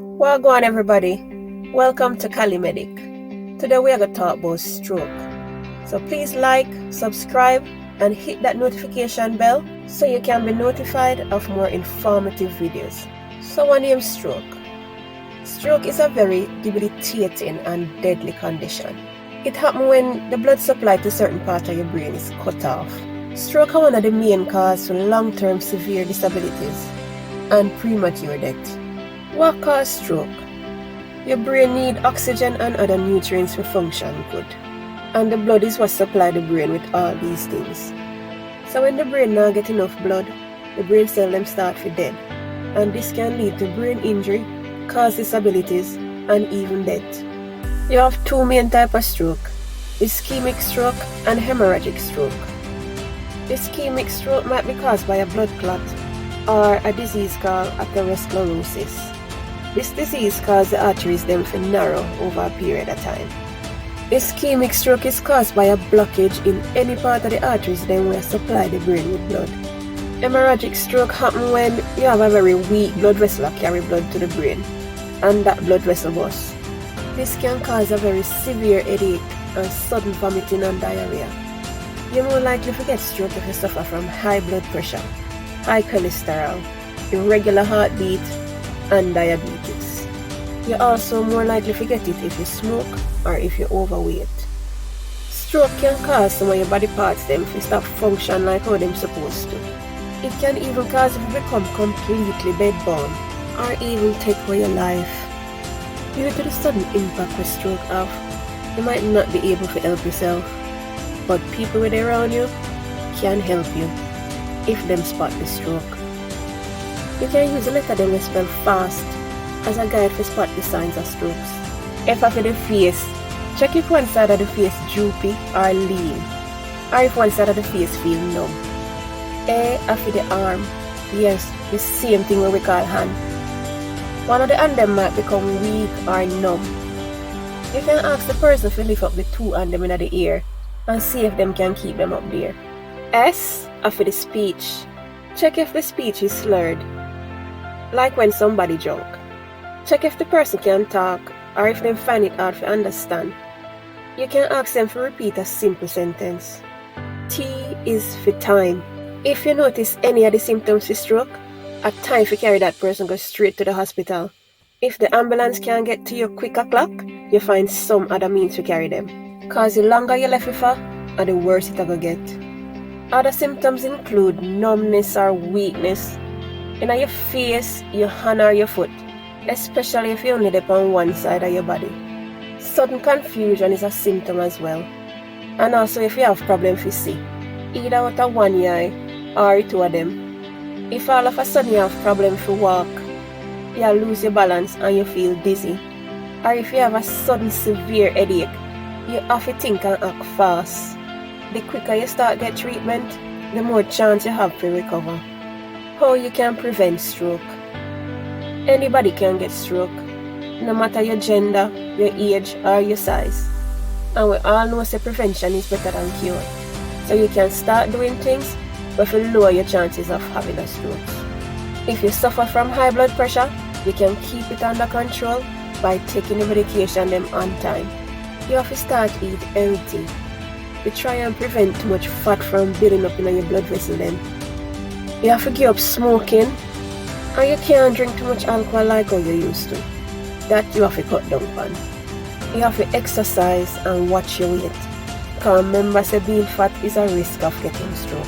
Wagwan everybody, welcome to Cali Medic. Today we are going to talk about stroke. So please like, subscribe and hit that notification bell so you can be notified of more informative videos. So what is stroke? Stroke is a very debilitating and deadly condition. It happens when the blood supply to certain part of your brain is cut off. Stroke is one of the main causes for long-term severe disabilities and premature death. What causes stroke? Your brain needs oxygen and other nutrients to function good. And the blood is what supplies the brain with all these things. So when the brain not get enough blood, the brain cells them start to dead. And this can lead to brain injury, cause disabilities, and even death. You have two main types of stroke: ischemic stroke and hemorrhagic stroke. Ischemic stroke might be caused by a blood clot or a disease called atherosclerosis. This disease causes the arteries them to narrow over a period of time. Ischemic stroke is caused by a blockage in any part of the arteries then where supply the brain with blood. Hemorrhagic stroke happens when you have a very weak blood vessel that carry blood to the brain and that blood vessel bursts. This can cause a very severe headache and sudden vomiting and diarrhea. You're more likely to get stroke if you suffer from high blood pressure, high cholesterol, irregular heartbeat, and diabetes. You're also more likely to get it if you smoke or if you're overweight. Stroke can cause some of your body parts them to stop function like how they're supposed to. It can even cause you to become completely bedbound or even take away your life. Due to the sudden impact of stroke have, you might not be able to help yourself, but people with around you can help you if them spot the stroke. You can use a letter them spell fast as a guide to spot the signs of strokes. F for the face, check if one side of the face droopy or lean, or if one side of the face feel numb. A for the arm, yes, the same thing what we call hand. One of the hand them might become weak or numb. You can ask the person to lift up the two hand them in the air and see if them can keep them up there. S for the speech, check if the speech is slurred, like when somebody drunk. Check if the person can talk or if they find it hard to understand. You can ask them to repeat a simple sentence. T is for time. If you notice any of the symptoms of stroke, a time to carry that person go straight to the hospital. If the ambulance can't get to you quick o'clock, you find some other means to carry them. Cause the longer you left it for, and the worse it will get. Other symptoms include numbness or weakness in your face, your hand or your foot, especially if you only dip on one side of your body. Sudden confusion is a symptom as well. And also if you have problems with see, either with a one eye or two of them. If all of a sudden you have problems to walk, you lose your balance and you feel dizzy, or if you have a sudden severe headache, you have to think and act fast. The quicker you start get treatment, the more chance you have to recover. How you can prevent stroke? Anybody can get stroke, no matter your gender, your age or your size. And we all know that prevention is better than cure. So you can start doing things but will lower your chances of having a stroke. If you suffer from high blood pressure, you can keep it under control by taking the medication them on time. You have to start eat healthy. We try and prevent too much fat from building up in your blood vessel then. You have to give up smoking, and you can't drink too much alcohol like how you used to. That you have to cut down on. You have to exercise and watch your weight. Because remember, being fat is a risk of getting stroke.